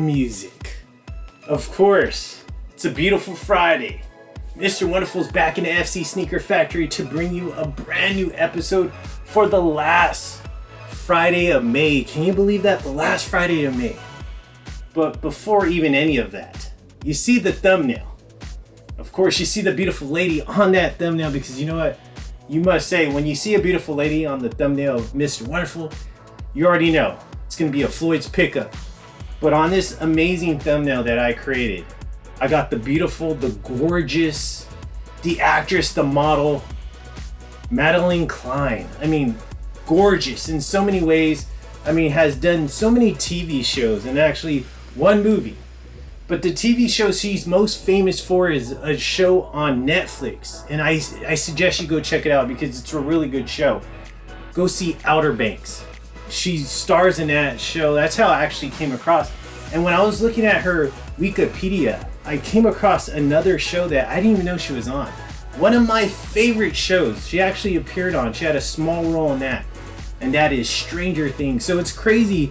music. Of course, it's a beautiful Friday. Mr. Wonderful's back in the FC Sneaker Factory to bring you a brand new episode for the last Friday of May. Can you believe that? The last Friday of May. But before even any of that, you see the thumbnail. Of course, you see the beautiful lady on that thumbnail because you know what? You must say, when you see a beautiful lady on the thumbnail of Mr. Wonderful, you already know it's going to be a Floyd's pickup. But on this amazing thumbnail that I created, I got the beautiful, the gorgeous, the actress, the model, Madeline Klein. I mean, gorgeous in so many ways. I mean, has done so many TV shows and actually one movie. But the TV show she's most famous for is a show on Netflix. And I suggest you go check it out because it's a really good show. Go see Outer Banks. She stars in that show. That's how I actually came across. And when I was looking at her Wikipedia, I came across another show that I didn't even know she was on. One of my favorite shows she actually appeared on. She had a small role in that. And that is Stranger Things. So it's crazy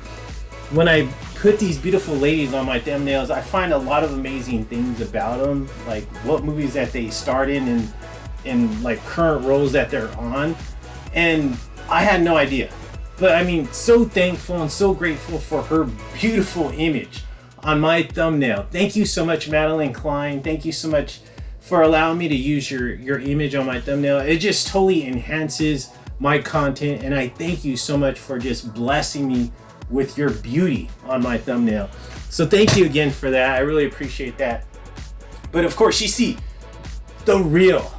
when I put these beautiful ladies on my thumbnails, I find a lot of amazing things about them. Like what movies that they starred in and like current roles that they're on. And I had no idea. But I mean, so thankful and so grateful for her beautiful image on my thumbnail. Thank you so much, Madeline Klein. Thank you so much for allowing me to use your image on my thumbnail. It just totally enhances my content. And I thank you so much for just blessing me with your beauty on my thumbnail. So thank you again for that. I really appreciate that. But of course, you see the real,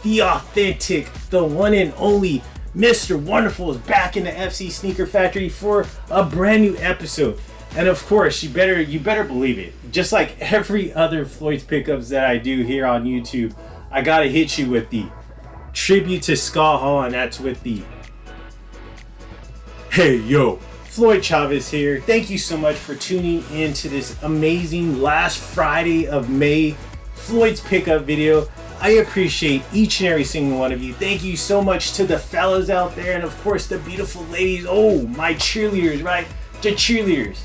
the authentic, the one and only Mr. Wonderful is back in the FC Sneaker Factory for a brand new episode. And of course, you better believe it. Just like every other Floyd's pickups that I do here on YouTube, I gotta hit you with the tribute to Scott Hall, and that's with the Hey Yo, Floyd CHAVEZ here. Thank you so much for tuning in to this amazing last Friday of May Floyd's pickup video. I appreciate each and every single one of you. Thank you so much to the fellas out there and of course the beautiful ladies. Oh, my cheerleaders, right? The cheerleaders.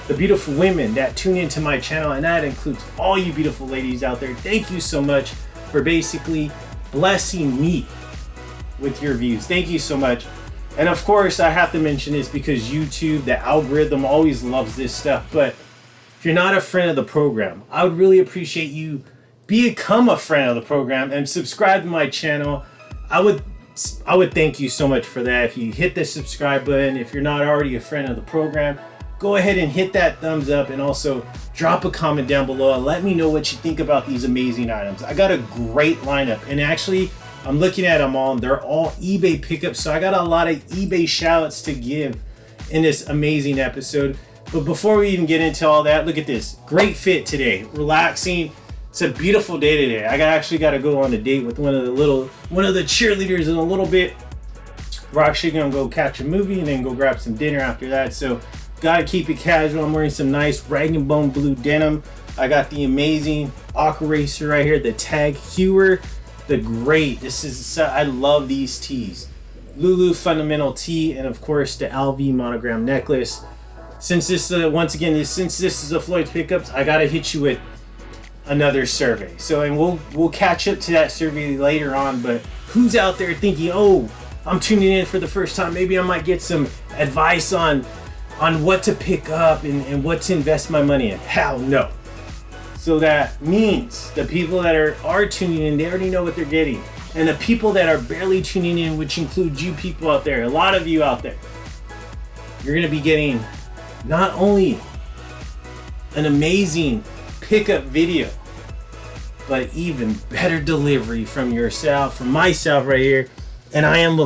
The beautiful women that tune into my channel, and that includes all you beautiful ladies out there. Thank you so much for basically blessing me with your views. Thank you so much. And of course, I have to mention this because YouTube, the algorithm always loves this stuff. But if you're not a friend of the program, I would really appreciate you become a friend of the program and subscribe to my channel. I would thank you so much for that. If you hit the subscribe button, if you're not already a friend of the program, go ahead and hit that thumbs up and also drop a comment down below and let me know what you think about these amazing items. I got a great lineup, and actually I'm looking at them all. They're all eBay pickups, so I got a lot of eBay shoutouts to give in this amazing episode. But before we even get into all that, look at this. Great fit today. Relaxing. It's a beautiful day today. I actually got to go on a date with one of the cheerleaders in a little bit. We're actually going to go catch a movie and then go grab some dinner after that. So gotta keep it casual. I'm wearing some nice rag and bone blue denim. I got the amazing Aqua Racer right here, the Tag Heuer. I love these tees. Lulu Fundamental tee, and of course the LV monogram necklace. Since this is a Floyd's pickups, I gotta hit you with another survey. So, and we'll catch up to that survey later on. But who's out there thinking, oh, I'm tuning in for the first time, maybe I might get some advice on what to pick up and what to invest my money in? Hell no. So that means the people that are tuning in, they already know what they're getting. And the people that are barely tuning in, which includes you people out there, a lot of you out there, you're going to be getting not only an amazing pickup video, but even better delivery from myself right here. And I am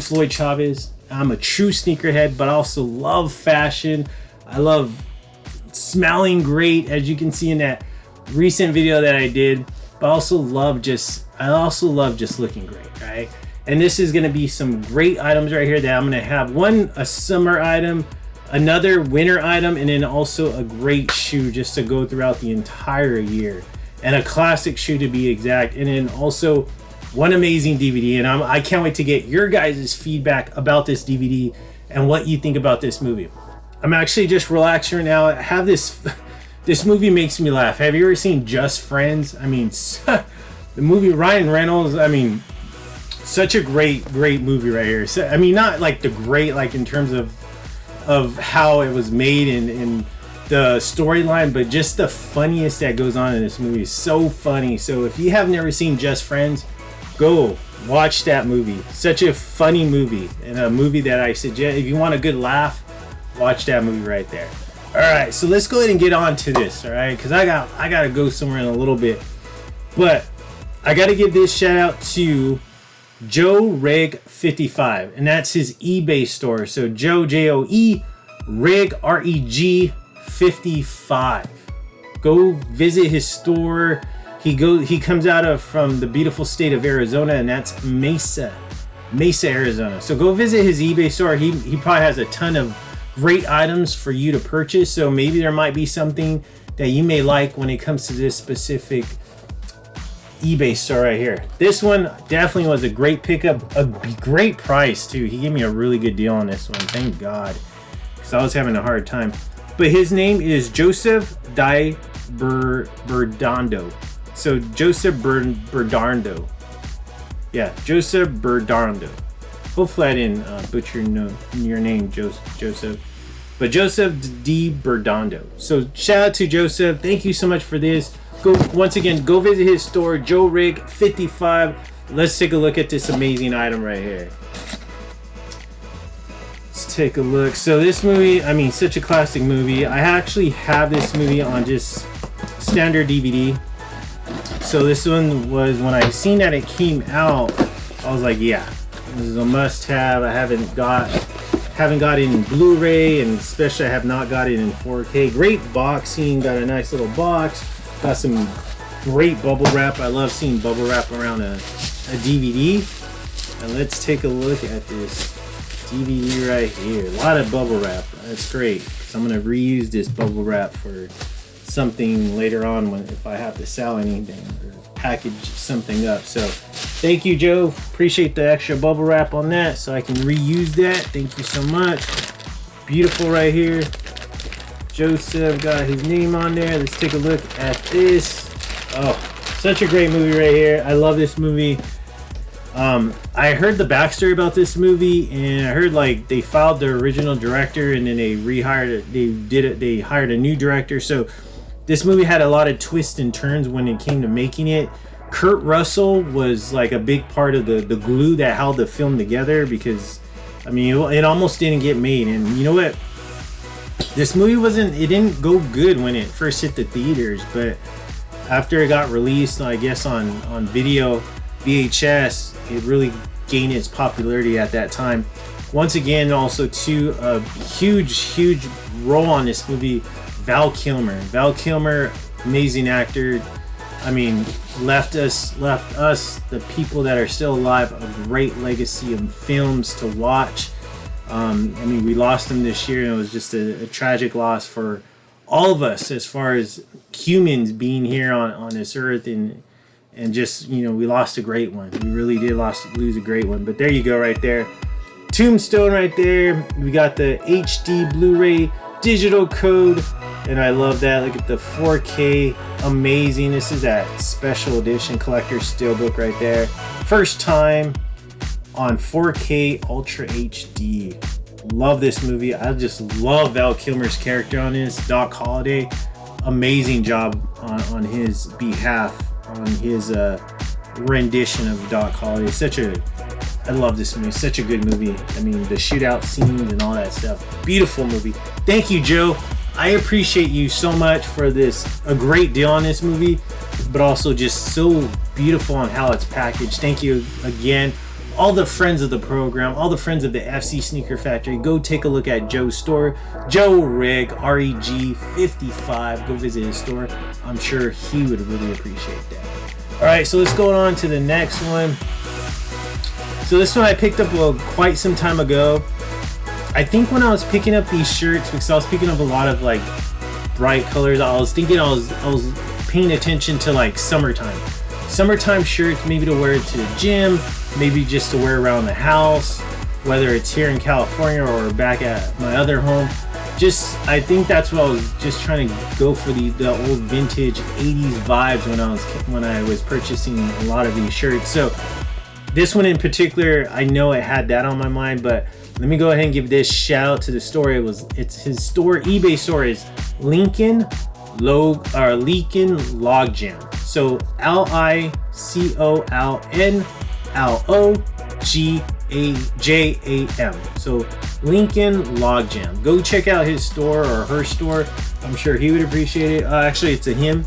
Floyd CHAVEZ. I'm a true sneakerhead, but I also love fashion. I love smelling great, as you can see in that recent video that I did. But I also love just looking great, right? And this is gonna be some great items right here that I'm gonna have. One, a summer item, another winter item, and then also a great shoe just to go throughout the entire year. And a classic shoe to be exact. And then also one amazing DVD, and I can't wait to get your guys' feedback about this DVD and what you think about this movie. I'm actually just relaxing right now. I have this this movie makes me laugh. Have you ever seen Just Friends? I mean, the movie Ryan Reynolds, I mean, such a great movie right here. So, I mean, not like the great, like in terms of how it was made and the storyline, but just the funniest that goes on in this movie is so funny. So if you have never seen Just Friends, go watch that movie. Such a funny movie, and a movie that I suggest if you want a good laugh, watch that movie right there. All right, so let's go ahead and get on to this. All right, because I gotta go somewhere in a little bit, but I gotta give this shout out to Joe Reg 55, and that's his eBay store. So Joe, Joe, Reg, Reg 55. Go visit his store. He comes out from the beautiful state of Arizona, and that's Mesa, Arizona. So go visit his eBay store. He probably has a ton of great items for you to purchase. So maybe there might be something that you may like when it comes to this specific eBay store right here. This one definitely was a great pickup, a great price too. He gave me a really good deal on this one. Thank God, because I was having a hard time. But his name is Joseph Di Berdando. So Joseph Berdando. Yeah, Joseph Berdando. Hopefully I didn't butcher your name, Joseph. But Joseph D. Berdando. So shout out to Joseph. Thank you so much for this. Once again, go visit his store, Joe Rig 55. Let's take a look at this amazing item right here. Let's take a look. So this movie, I mean, such a classic movie. I actually have this movie on just standard DVD. So this one was, when I seen that it came out, I was like, yeah, this is a must-have. I haven't got it in Blu-ray, and especially I have not got it in 4K. Great boxing, got a nice little box. Got some great bubble wrap. I love seeing bubble wrap around a DVD. And let's take a look at this DVD right here. A lot of bubble wrap. That's great, because I'm going to reuse this bubble wrap for something later on if I have to sell anything or package something up. So thank you, Joe. Appreciate the extra bubble wrap on that so I can reuse that. Thank you so much. Beautiful right here. Joseph got his name on there. Let's take a look at this. Oh, such a great movie right here. I love this movie. I heard the backstory about this movie, and I heard like they filed the original director, and then they they hired a new director. So this movie had a lot of twists and turns when it came to making it. Kurt Russell was like a big part of the glue that held the film together, because I mean it almost didn't get made. And you know what? This movie it didn't go good when it first hit the theaters, but after it got released, I guess on video, VHS, it really gained its popularity at that time. Once again, also too, a huge role on this movie, Val Kilmer. Val Kilmer, amazing actor. I mean, left us, the people that are still alive, a great legacy of films to watch. I mean, we lost him this year, and it was just a tragic loss for all of us as far as humans being here on this earth, and just, you know, we lost a great one. We really did lose a great one. But there you go right there. Tombstone right there. We got the HD Blu-ray digital code, and I love that. Look at the 4K. Amazing. This is that special edition collector's steelbook right there. First time on 4K Ultra HD. Love this movie. I just love Val Kilmer's character on this. Doc Holliday, amazing job on his behalf, on his rendition of Doc Holliday. I love this movie. Such a good movie. I mean, the shootout scenes and all that stuff. Beautiful movie. Thank you, Joe. I appreciate you so much for a great deal on this movie, but also just so beautiful on how it's packaged. Thank you again. All the friends of the program, all the friends of the FC Sneaker Factory, go take a look at Joe's store. Joe Reg, REG 55. Go visit his store. I'm sure he would really appreciate that. All right, so let's go on to the next one. So this one I picked up quite some time ago. I think when I was picking up these shirts, because I was picking up a lot of like bright colors, I was thinking I was paying attention to like summertime shirts, maybe to wear it to the gym, maybe just to wear around the house, whether it's here in California or back at my other home. I think that's what I was just trying to go for, the old vintage 80s vibes when I was purchasing a lot of these shirts. So this one in particular, I know it had that on my mind, but let me go ahead and give this shout out to the store. It's his store, eBay store is Lincoln Logjam. So LICOLNLOGJAM. So Lincoln Logjam. Go check out his store or her store. I'm sure he would appreciate it. Actually, it's a him,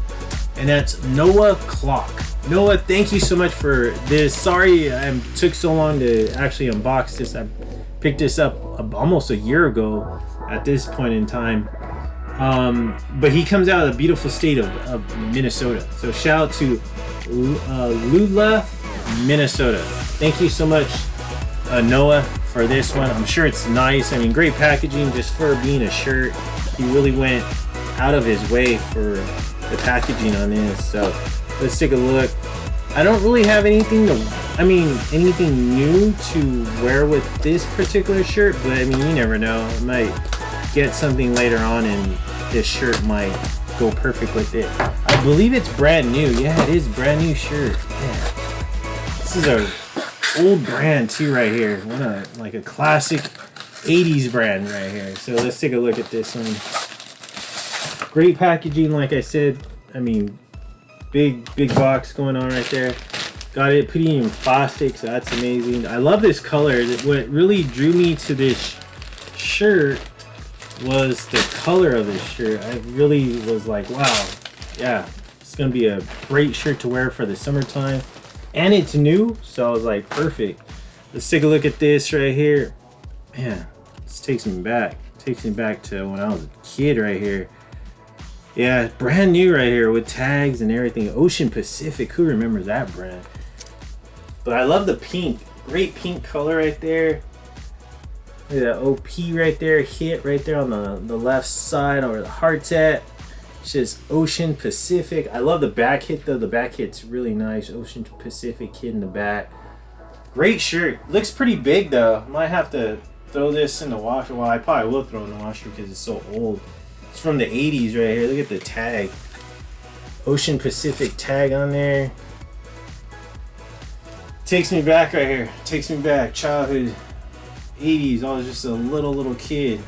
and that's Noah Clock. Noah, thank you so much for this. Sorry it took so long to actually unbox this. I picked this up almost a year ago at this point in time. But he comes out of the beautiful state of Minnesota. So shout out to Lula, Minnesota. Thank you so much, Noah, for this one. I'm sure it's nice. I mean, great packaging just for being a shirt. He really went out of his way for the packaging on this. So let's take a look. I don't really have anything new to wear with this particular shirt, but I mean, you never know. I might get something later on and this shirt might go perfect with it. I believe it's brand new. Yeah, it is brand new shirt. Yeah. This is a old brand too right here. What like a classic 80s brand right here. So let's take a look at this one. Great packaging, like I said. I mean, big box going on right there. Got it put in plastic, so that's amazing. I love this color. What really drew me to this shirt was the color of this shirt. I really was like, wow, yeah, it's gonna be a great shirt to wear for the summertime, and it's new, so I was like, perfect. Let's take a look at this right here. Man, this takes me back to when I was a kid right here. Yeah, brand new right here with tags and everything. Ocean Pacific, who remembers that brand? But I love the pink, great pink color right there. Look at that OP right there, hit right there on the left side where the heart's at. It's just Ocean Pacific. I love the back hit though. The back hit's really nice. Ocean Pacific hit in the back. Great shirt. Looks pretty big though. Might have to throw this in the washer. Well, I probably will throw it in the washer because it's so old. It's from the 80s right here. Look at the tag. Ocean Pacific tag on there. Takes me back right here. Takes me back. Childhood. 80s. I was just a little kid.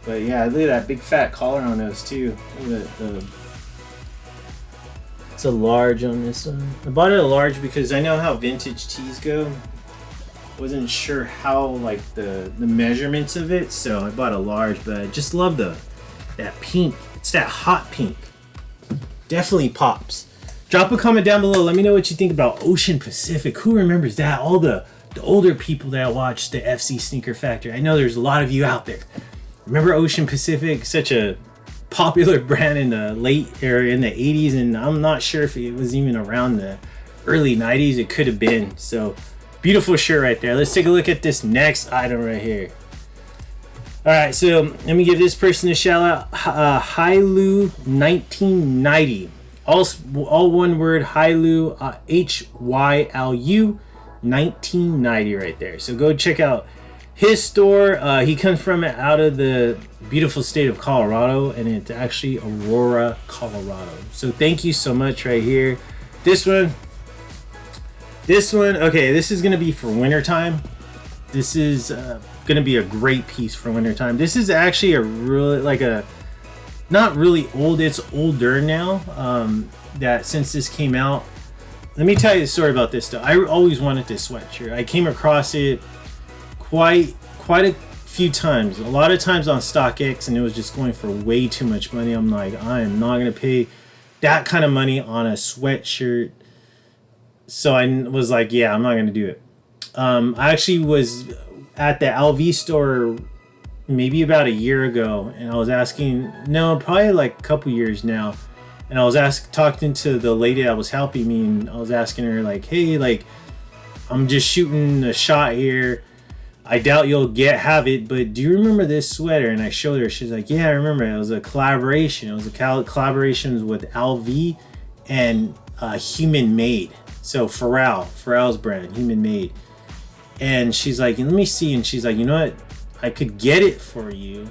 But yeah, look at that big fat collar on those too. Look at that. It's a large on this one. I bought it a large because I know how vintage tees go. Wasn't sure how like the measurements of it, so I bought a large. But I just love that pink. It's that hot pink. Definitely pops. Drop a comment down below. Let me know what you think about Ocean Pacific. Who remembers that? All the older people that watch the FC Sneaker Factory. I know there's a lot of you out there. Remember Ocean Pacific? Such a popular brand in the in the 80s, and I'm not sure if it was even around the early 90s. It could have been. So beautiful shirt right there. Let's take a look at this next item right here. All right, so let me give this person a shout out. Hailu 1990. All one word, Hailu, HYLU 1990 right there. So go check out his store. He comes from out of the beautiful state of Colorado, and it's actually Aurora, Colorado. So thank you so much right here. This one, okay, this is gonna be for wintertime. This is gonna be a great piece for wintertime. This is actually a really not really old, it's older now. That since this came out, let me tell you the story about this though. I always wanted this sweatshirt. I came across it quite a few times, a lot of times on StockX, and it was just going for way too much money. I'm like, I am not gonna pay that kind of money on a sweatshirt. So I was like, yeah, I'm not gonna do it. I actually was at the LV store maybe about a year ago, and I was asking, no, probably like a couple years now, and I was talking to the lady that was helping me, and I was asking her like, hey, like, I'm just shooting a shot here. I doubt you'll have it, but do you remember this sweater? And I showed her. She's like, yeah, I remember. It was a collaboration. It was a collaboration with LV and Human Made. So Pharrell's brand, Human Made. And she's like, let me see. And she's like, you know what? I could get it for you.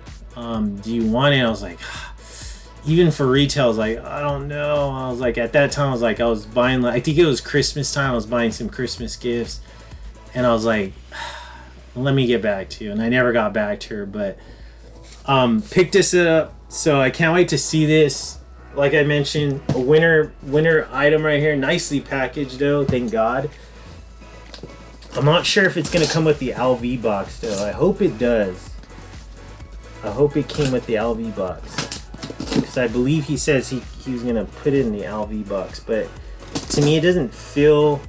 do you want it? I was like, even for retail, I was like, I don't know. I was like, at that time, I was like, I was buying, like, I think it was Christmas time. I was buying some Christmas gifts, and I was like, let me get back to you. And I never got back to her, but picked this up. So I can't wait to see this. Like I mentioned, a winter item right here. Nicely packaged though, thank God. I'm not sure if it's gonna come with the LV box though. I hope it does. I hope it came with the LV box, because I believe he says he was gonna put it in the LV box. But to me, it doesn't feel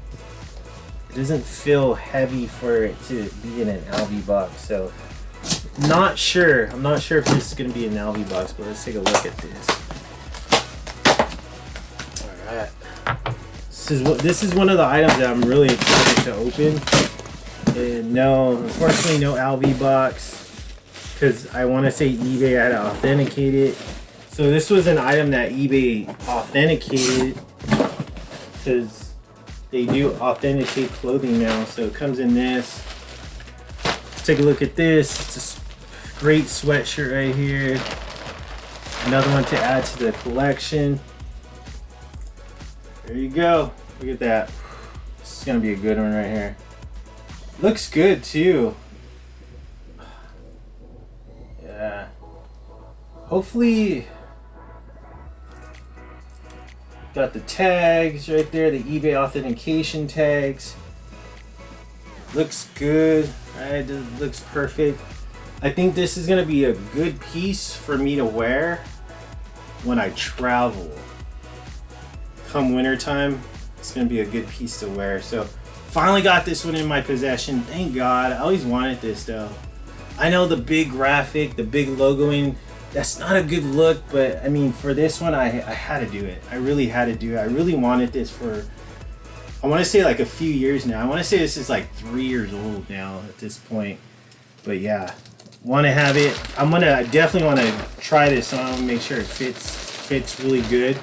heavy for it to be in an LV box. So not sure. I'm not sure if this is gonna be an LV box, but let's take a look at this. All right. This is one of the items that I'm really excited to open. And no, unfortunately, no LV box, because I want to say eBay had to authenticate it. So this was an item that eBay authenticated, because they do authenticate clothing now. So it comes in this. Let's take a look at this. It's a great sweatshirt right here. Another one to add to the collection. There you go. Look at that. This is gonna be a good one right here. Looks good too. Yeah. Hopefully, got the tags right there, the eBay authentication tags. Looks good. Right, it looks perfect. I think this is gonna be a good piece for me to wear when I travel. Come winter time, it's gonna be a good piece to wear. So finally got this one in my possession, thank God. I always wanted this though. I know the big graphic, the big logoing, that's not a good look, but I mean, for this one, I had to do it. I really had to do it. I really wanted this for, I want to say like a few years now. I want to say this is like 3 years old now at this point. But yeah, want to have it. I definitely want to try this on, make sure it fits really good.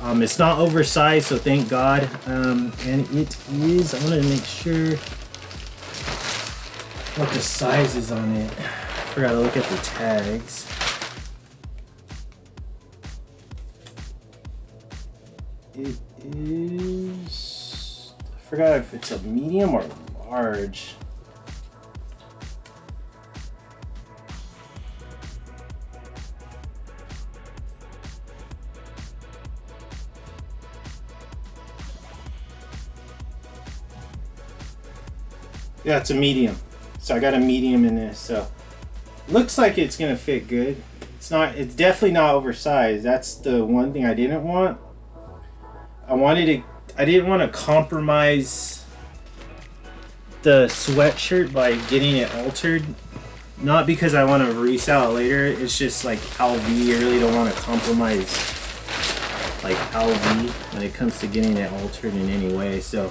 It's not oversized, so thank God. And it is, I want to make sure what the size is on it. Forgot to look at the tags. It is, I forgot if it's a medium or large. Yeah, it's a medium. So I got a medium in this. So looks like it's gonna fit good. It's definitely not oversized. That's the one thing I didn't want. I didn't want to compromise the sweatshirt by getting it altered. Not because I want to resell it later. It's just like LV. I really don't want to compromise like LV when it comes to getting it altered in any way. So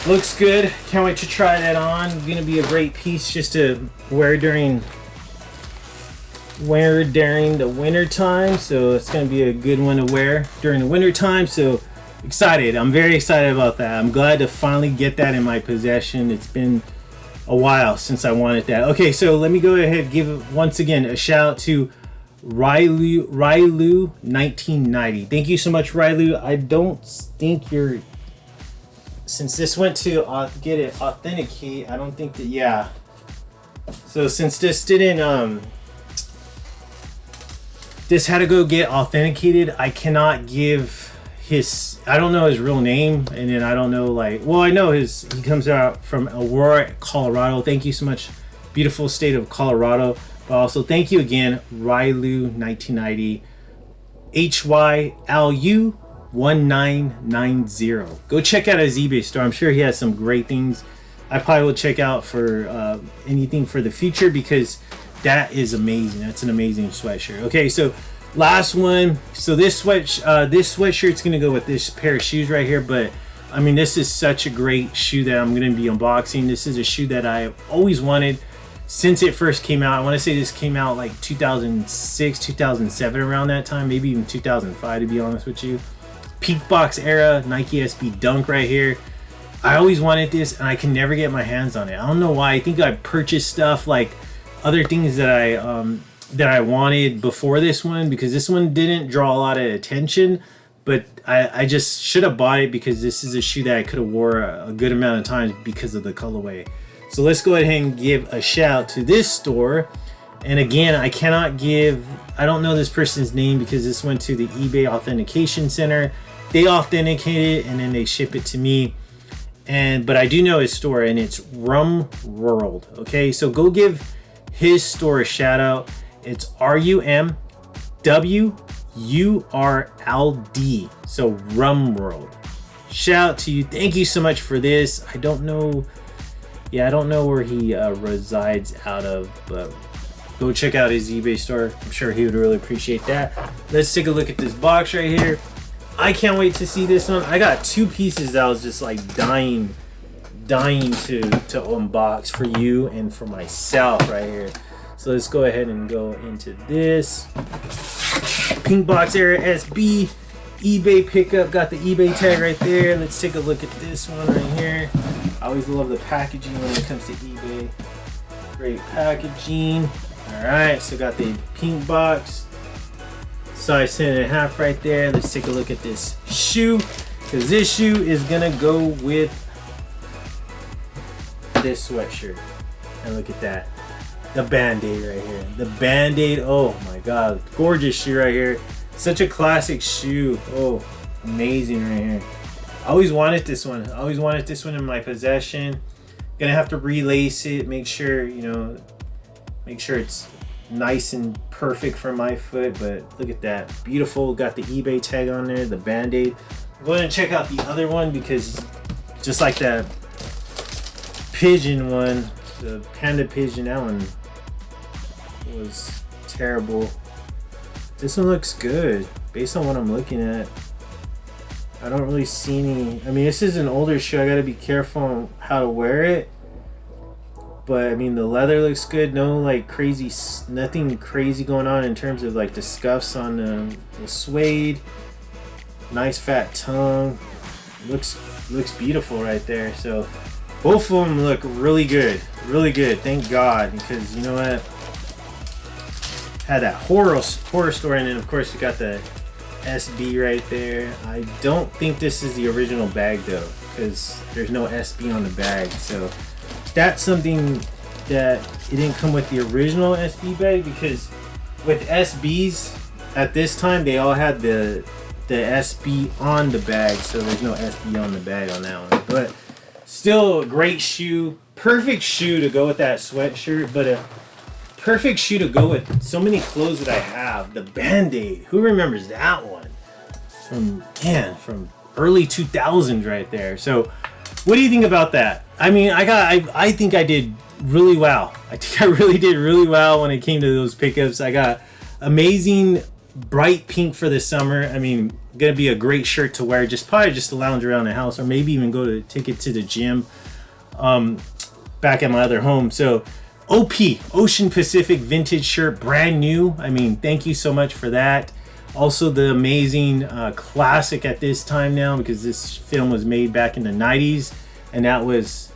looks good. Can't wait to try that on. Gonna be a great piece just to wear during the winter time. So it's gonna be a good one to wear during the winter time. So excited. I'm very excited about that. I'm glad to finally get that in my possession. It's been a while since I wanted that. Okay, so let me go ahead and give once again a shout out to Rylu 1990. Thank you so much, Rylu. I don't think you're, since this went to get it authenticate, I don't think that, yeah. So since this didn't, this had to go get authenticated, I cannot give his, I don't know his real name, and then I don't know, like, well, I know he comes out from Aurora, Colorado. Thank you so much, beautiful state of Colorado. But also thank you again, Rylu 1990, HYLU 1990. Go check out his eBay store. I'm sure he has some great things. I probably will check out for anything for the future, because that is amazing. That's an amazing sweatshirt. Okay, so last one. So this sweatshirt's gonna go with this pair of shoes right here. But I mean, this is such a great shoe that I'm gonna be unboxing. This is a shoe that I always wanted since it first came out. I want to say this came out like 2006, 2007, around that time, maybe even 2005 to be honest with you. Peak box era Nike SB Dunk right here. I always wanted this and I can never get my hands on it. I don't know why. I think I purchased stuff like other things that that I wanted before this one, because this one didn't draw a lot of attention, but I just should have bought it because this is a shoe that I could have wore a good amount of times because of the colorway. So let's go ahead and give a shout to this store. And again, I don't know this person's name because this went to the eBay Authentication Center. They authenticate it and then they ship it to me. But I do know his store, and it's Rum World. Okay, so go give his store a shout out. It's RUMWURLD. So Rum World. Shout out to you. Thank you so much for this. I don't know where he resides out of, but go check out his eBay store. I'm sure he would really appreciate that. Let's take a look at this box right here. I can't wait to see this one. I got two pieces that I was just like dying to unbox for you and for myself right here. So let's go ahead and go into this. Pink Box Era SB eBay pickup. Got the eBay tag right there. Let's take a look at this one right here. I always love the packaging when it comes to eBay. Great packaging. Alright, so got the pink box. Size 10.5 right there. Let's take a look at this shoe, because this shoe is gonna go with this sweatshirt. And look at that, the bandaid right here. The bandaid, oh my god, gorgeous shoe right here. Such a classic shoe. Oh, amazing right here. I always wanted this one. In my possession. Gonna have to relace it, make sure it's nice and perfect for my foot. But look at that, beautiful. Got the eBay tag on there, the bandaid. Go ahead and check out the other one, because just like that pigeon one, the panda pigeon, that one was terrible. This one looks good based on what I'm looking at. I don't really see any. I mean, this is an older shoe. I gotta be careful on how to wear it. But I mean, the leather looks good. No like crazy, nothing crazy going on in terms of like the scuffs on the suede. Nice fat tongue. Looks beautiful right there. So both of them look really good. Really good. Thank God, because you know what? Had that horror story, and then of course you got the SB right there. I don't think this is the original bag though, because there's no SB on the bag. So that's something that it didn't come with the original SB bag, because with SBs at this time they all had the SB on the bag, so there's no SB on the bag on that one. But still a great shoe, perfect shoe to go with that sweatshirt, but a perfect shoe to go with so many clothes that I have. The Band-Aid, who remembers that one from early 2000s right there. So what do you think about that? I mean, I think I did really well. I think I really did really well when it came to those pickups. I got amazing bright pink for the summer. I mean, gonna be a great shirt to wear, probably just to lounge around the house, or maybe even take it to the gym back at my other home. So OP, Ocean Pacific vintage shirt, brand new. I mean, thank you so much for that. Also the amazing classic at this time now, because this film was made back in the 90s, and that was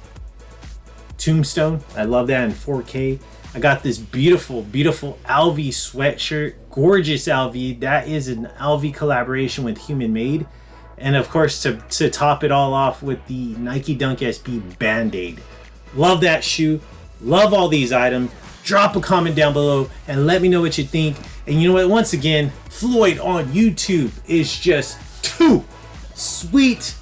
Tombstone. I love that in 4K. I got this beautiful Alvy sweatshirt, gorgeous Alvy. That is an Alvy collaboration with Human Made. And of course, to top it all off with the Nike Dunk SB Band-Aid. Love that shoe. Love all these items. Drop a comment down below and let me know what you think. And you know what? Once again, Floyd on YouTube is just too sweet.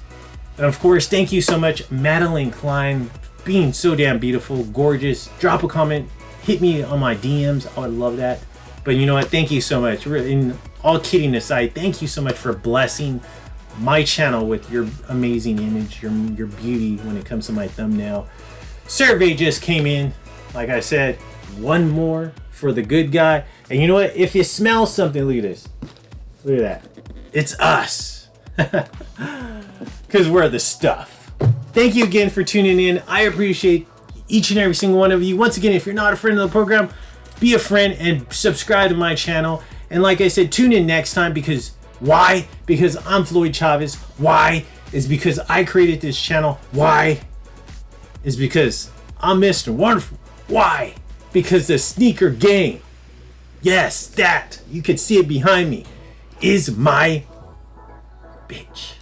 And of course, thank you so much, Madeline Klein, being so damn beautiful, gorgeous. Drop a comment. Hit me on my DMs. I would love that. But you know what? Thank you so much. And all kidding aside, thank you so much for blessing my channel with your amazing image, your beauty when it comes to my thumbnail. Survey just came in. Like I said, one more for the good guy. And you know what? If you smell something, look at this. Look at that. It's us. Because we're the stuff. Thank you again for tuning in. I appreciate each and every single one of you. Once again, if you're not a friend of the program, be a friend and subscribe to my channel. And like I said, tune in next time, because why? Because I'm Floyd Chavez. Why? Is because I created this channel. Why? Is because I'm Mr. Wonderful. Why? Because the sneaker game Yes, that, you can see it behind me, is my bitch.